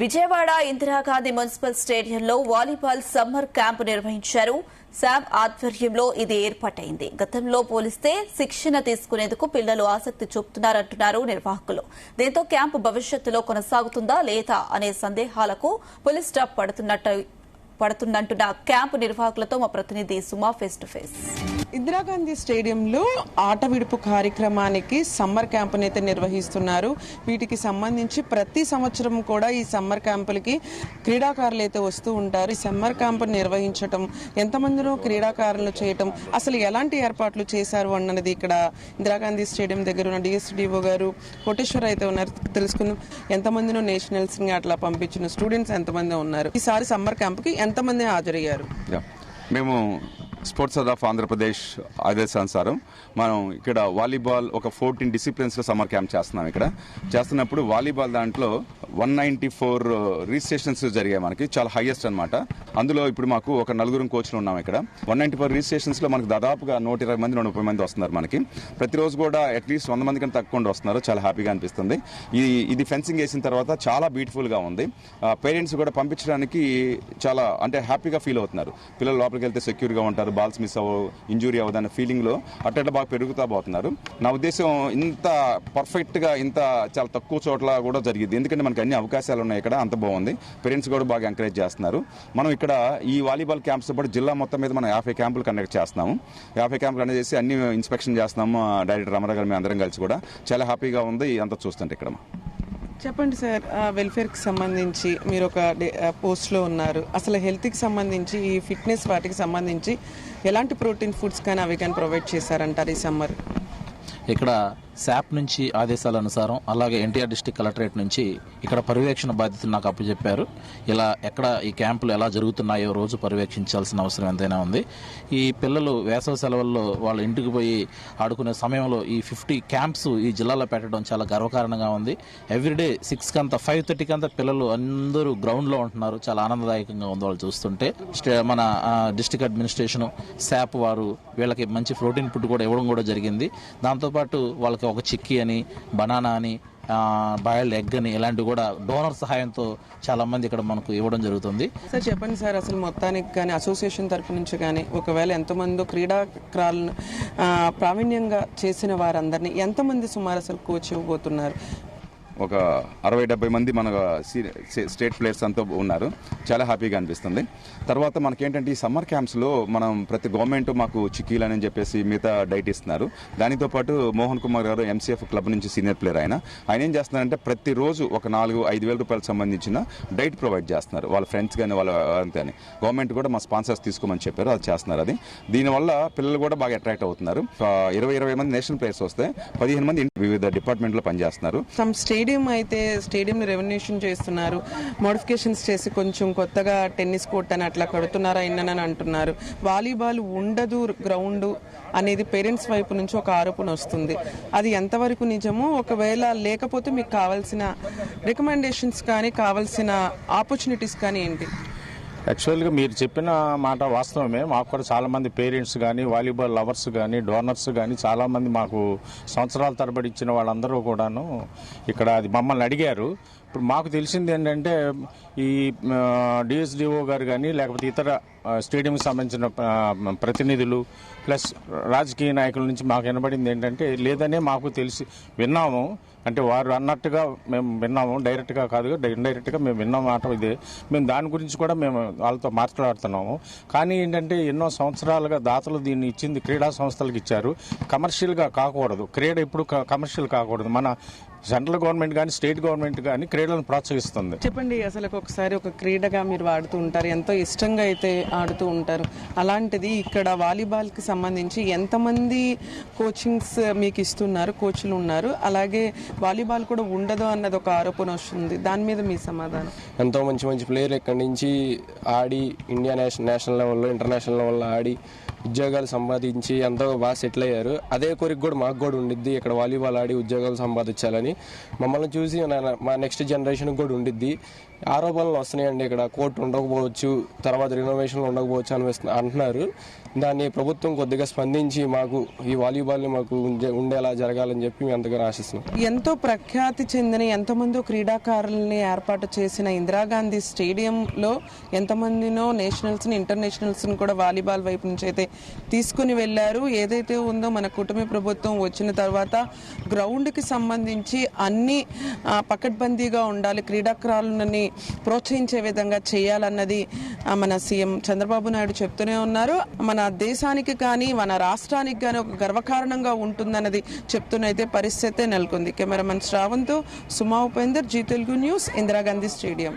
Vijayawada Indira Gandhi municipal స్టేడియంలో volleyball summer camp నిర్వహించారు. Sam ఆధ్వర్యంలో ఇది ఏర్పాటైంది. గతంలో పోలిస్తే శిక్షణ తీసుకునేందుకు పిల్లలు ఆసక్తి చూపుతున్నారంటున్నారు నిర్వాహకులు. దీంతో క్యాంపు భవిష్యత్తులో కొనసాగుతుందా లేదా అనే సందేహాలకు పులి స్టాప్ పడుతుందంటున్న క్యాంపు నిర్వాహకులతో మా ప్రతినిధి సుమా ఫేస్ టు ఫేస్. ఇందిరాగాంధీ స్టేడియంలో ఆట విడుపు కార్యక్రమానికి సమ్మర్ క్యాంపుని అయితే నిర్వహిస్తున్నారు. వీటికి సంబంధించి ప్రతి సంవత్సరం కూడా ఈ సమ్మర్ క్యాంపులకి క్రీడాకారులు అయితే వస్తూ ఉంటారు. ఈ సమ్మర్ క్యాంపును నిర్వహించడం, ఎంతమందినో క్రీడాకారులు చేయటం, అసలు ఎలాంటి ఏర్పాట్లు చేశారు అన్నది ఇక్కడ ఇందిరాగాంధీ స్టేడియం దగ్గర ఉన్న డిఎస్డిఓ గారు కోటేశ్వర్ అయితే ఉన్నారు. తెలుసుకుందాం, ఎంతమందినో నేషనల్స్ ని అట్లా పంపించిన స్టూడెంట్స్ ఎంతమంది ఉన్నారు, ఈసారి సమ్మర్ క్యాంపుకి ఎంతమంది హాజరయ్యారు? మేము స్పోర్ట్స్ ఆఫ్ ఆంధ్రప్రదేశ్ ఆదేశానుసారం మనం ఇక్కడ వాలీబాల్ ఒక 14 డిసిప్లిన్స్లో సమ్మర్ క్యాంప్ చేస్తున్నాం. ఇక్కడ చేస్తున్నప్పుడు వాలీబాల్ దాంట్లో 194 రిజిస్ట్రేషన్స్ జరిగాయి. మనకి చాలా హైయెస్ట్ అనమాట. అందులో ఇప్పుడు మాకు ఒక 4 కోచ్లు ఉన్నాం. ఇక్కడ 194 రిజిస్ట్రేషన్స్లో మనకు దాదాపుగా 120 మంది 130 మంది వస్తున్నారు. మనకి ప్రతిరోజు కూడా అట్లీస్ట్ 100 మంది కంటే తక్కువ వస్తున్నారు. చాలా హ్యాపీగా అనిపిస్తుంది. ఇది ఫెన్సింగ్ వేసిన తర్వాత చాలా బ్యూటిఫుల్గా ఉంది. పేరెంట్స్ కూడా పంపించడానికి చాలా అంటే హ్యాపీగా ఫీల్ అవుతున్నారు. పిల్లలు లోపలికి వెళ్తే సెక్యూర్గా ఉంటారు, బాల్స్ మిస్ అవ్వవు, ఇంజూరీ అవ్వదన్న ఫీలింగ్లో అట్లా బాగా పెరుగుతా పోతున్నారు. నా ఉద్దేశం ఇంత పర్ఫెక్ట్గా ఇంత చాలా తక్కువ చోట్ల కూడా జరిగింది. ఎందుకంటే మనకి అన్ని అవకాశాలు ఉన్నాయి. ఇక్కడ అంత బాగుంది. పేరెంట్స్ కూడా బాగా ఎంకరేజ్ చేస్తున్నారు. మనం ఇక్కడ ఈ వాలీబాల్ క్యాంప్స్తో పాటు జిల్లా మొత్తం మీద మనం 50 క్యాంపులు కండక్ట్ చేస్తున్నాము. 50 క్యాంపులు కండక్ట్ చేసి అన్ని ఇన్స్పెక్షన్ చేస్తున్నాము. డైరెక్టర్ రామారావు గారు మేము అందరం కలిసి కూడా చాలా హ్యాపీగా ఉంది అంతా చూస్తుంటే. ఇక్కడ చెప్పండి సార్, వెల్ఫేర్కి సంబంధించి మీరు ఒక పోస్ట్లో ఉన్నారు. అసలు హెల్త్కి సంబంధించి ఈ ఫిట్నెస్ వాటికి సంబంధించి ఎలాంటి ప్రోటీన్ ఫుడ్స్ కానీ అవి కానీ ప్రొవైడ్ చేశారంటారు ఈ సమ్మర్? ఇక్కడ శాప్ నుంచి ఆదేశాల అనుసారం, అలాగే ఎన్టీఆర్ డిస్టిక్ కలెక్టరేట్ నుంచి ఇక్కడ పర్యవేక్షణ బాధ్యతలు నాకు అప్పచెప్పారు. ఇలా ఎక్కడ ఈ క్యాంపులు ఎలా జరుగుతున్నాయో రోజు పర్యవేక్షించాల్సిన అవసరం ఎంతైనా ఉంది. ఈ పిల్లలు వేసవి సెలవుల్లో వాళ్ళ ఇంటికి పోయి ఆడుకునే సమయంలో ఈ 50 క్యాంప్స్ ఈ జిల్లాలో పెట్టడం చాలా గర్వకారణంగా ఉంది. ఎవ్రీడే 6 కంతా 5:30 కంతా పిల్లలు అందరూ గ్రౌండ్లో ఉంటున్నారు. చాలా ఆనందదాయకంగా ఉంది వాళ్ళు చూస్తుంటే. మన డిస్టిక్ అడ్మినిస్ట్రేషన్, శాప్ వారు వీళ్ళకి మంచి ప్రోటీన్ ఫుడ్ కూడా ఇవ్వడం కూడా జరిగింది. దాంతోపాటు వాళ్ళకి ఒక చిక్కీ అని, బనానా అని, బాయిల్డ్ ఎగ్ అని ఇలాంటివి కూడా డోనర్ సహాయంతో చాలా మంది ఇక్కడ మనకు ఇవ్వడం జరుగుతుంది. సార్ చెప్పండి సార్, అసలు మొత్తానికి కానీ అసోసియేషన్ తరపు నుంచి కానీ ఒకవేళ ఎంతమంది క్రీడాకారులను ప్రావీణ్యంగా చేసిన వారందరినీ ఎంతమంది సుమారు అసలు కోచ్ ఇవ్వబోతున్నారు? ఒక 60-70 మంది మన స్టేట్ ప్లేయర్స్ అంతా ఉన్నారు. చాలా హ్యాపీగా అనిపిస్తుంది. తర్వాత మనకేంటంటే ఈ సమ్మర్ క్యాంప్స్లో మనం ప్రతి గవర్నమెంట్ మాకు చిక్కీలు అని చెప్పేసి మిగతా డైట్ ఇస్తున్నారు. దానితో పాటు మోహన్ కుమార్ గారు ఎంసీఎఫ్ క్లబ్ నుంచి సీనియర్ ప్లేయర్ ఆయన ఏం చేస్తున్నారంటే ప్రతిరోజు ఒక 4-5 వేల రూపాయలకు సంబంధించిన డైట్ ప్రొవైడ్ చేస్తున్నారు. వాళ్ళ ఫ్రెండ్స్ కానీ వాళ్ళ అంతే. గవర్నమెంట్ కూడా మా స్పాన్సర్స్ తీసుకోమని చెప్పారు, అది చేస్తున్నారు. దీనివల్ల పిల్లలు కూడా బాగా అట్రాక్ట్ అవుతున్నారు. 20 మంది నేషనల్ ప్లేయర్స్ వస్తే 15 మంది వివిధ డిపార్ట్మెంట్లో పనిచేస్తున్నారు. స్టేడియం రెవెన్యూషన్ చేస్తున్నారు, మోడిఫికేషన్స్ చేసి కొంచెం కొత్తగా టెన్నిస్ కోర్ట్ అని అట్లా కడుతున్నారా అని అంటున్నారు. వాలీబాల్ ఉండదు గ్రౌండ్ అనేది పేరెంట్స్ వైపు నుంచి ఒక ఆరోపణ వస్తుంది. అది ఎంతవరకు నిజమో, ఒకవేళ లేకపోతే మీకు కావాల్సిన రికమెండేషన్స్ కానీ కావాల్సిన ఆపర్చునిటీస్ కానీ ఏంటి? యాక్చువల్గా మీరు చెప్పిన మాట వాస్తవమే. మాకు కూడా చాలామంది పేరెంట్స్ కానీ, వాలీబాల్ లవర్స్ కానీ, డోనర్స్ కానీ చాలామంది మాకు సంవత్సరాల తరబడి ఇచ్చిన వాళ్ళందరూ కూడాను ఇక్కడ అది మమ్మల్ని అడిగారు. ఇప్పుడు మాకు తెలిసింది ఏంటంటే ఈ డిఎస్డిఓ గారు కానీ లేకపోతే ఇతర స్టేడియంకి సంబంధించిన ప్రతినిధులు ప్లస్ రాజకీయ నాయకుల నుంచి మాకు వినబడింది ఏంటంటే లేదనే మాకు విన్నాము. అంటే వారు అన్నట్టుగా మేము విన్నాము, డైరెక్ట్గా కాదు, ఇండైరెక్ట్గా మేము విన్నాం మాట ఇదే. మేము దాని గురించి కూడా మేము వాళ్ళతో మాట్లాడుతున్నాము. కానీ ఏంటంటే ఎన్నో సంవత్సరాలుగా దాతలు దీన్ని ఇచ్చింది క్రీడా సంస్థలకు ఇచ్చారు. కమర్షియల్గా కాకూడదు, క్రీడ ఇప్పుడు కమర్షియల్ కాకూడదు. మన సెంట్రల్ గవర్నమెంట్ కానీ స్టేట్ గవర్నమెంట్ కానీ క్రీడలను ప్రోత్సహిస్తుంది. చెప్పండి, అసలు ఒకసారి ఒక క్రీడగా మీరు ఆడుతూ ఉంటారు, ఎంతో ఇష్టంగా అయితే ఆడుతూ ఉంటారు. అలాంటిది ఇక్కడ వాలీబాల్కి సంబంధించి ఎంతమంది కోచింగ్స్ మీకు ఇస్తున్నారు, కోచ్లు ఉన్నారు? అలాగే వాలీబాల్ కూడా ఉండదు అన్నది ఒక ఆరోపణ వస్తుంది, దాని మీద మీ సమాధానం? ఎంతో మంచి మంచి ప్లేయర్లు ఇక్కడి నుంచి ఆడి ఇండియా నేషనల్ లెవెల్లో, ఇంటర్నేషనల్ లెవెల్లో ఆడి ఉద్యోగాలు సంపాదించి ఎంతో బాగా సెటిల్ అయ్యారు. అదే కోరిక కూడా మాకు కూడా ఉండిద్ది, ఇక్కడ వాలీబాల్ ఆడి ఉద్యోగాలు సంపాదించాలని. మమ్మల్ని చూసి మా నెక్స్ట్ జనరేషన్ కూడా ఉండిద్ది. ఆరోపణలు వస్తున్నాయండి, ఇక్కడ కోర్టు ఉండకపోవచ్చు, తర్వాత రినోవేషన్లు ఉండకపోవచ్చు అంటున్నారు. దాన్ని ప్రభుత్వం కొద్దిగా స్పందించి మాకు ఈ వాలీబాల్ని మాకు ఉండేలా జరగాలని చెప్పి మేము ఎంతగానో ఆశిస్తున్నాం. ఎంతో ప్రఖ్యాతి చెందిన ఎంతమందో క్రీడాకారుల్ని ఏర్పాటు చేసిన ఇందిరాగాంధీ స్టేడియంలో ఎంతమందినో నేషనల్స్ని ఇంటర్నేషనల్స్ని కూడా వాలీబాల్ వైపు నుంచి అయితే తీసుకుని వెళ్లారు. ఏదైతే ఉందో మన కూటమి ప్రభుత్వం వచ్చిన తర్వాత గ్రౌండ్కి సంబంధించి అన్ని పకడ్బందీగా ఉండాలి, క్రీడాకారులని ప్రోత్సహించే విధంగా చేయాలన్నది మన సీఎం చంద్రబాబు నాయుడు చెప్తూనే ఉన్నారు. మన దేశానికి కానీ మన రాష్ట్రానికి కానీ ఒక గర్వకారణంగా ఉంటుందన్నది చెప్తూనైతే పరిస్థితి నెలకొంది. Cameraman Shravanth, Suma Upender, Zee Telugu news, Indira Gandhi stadium.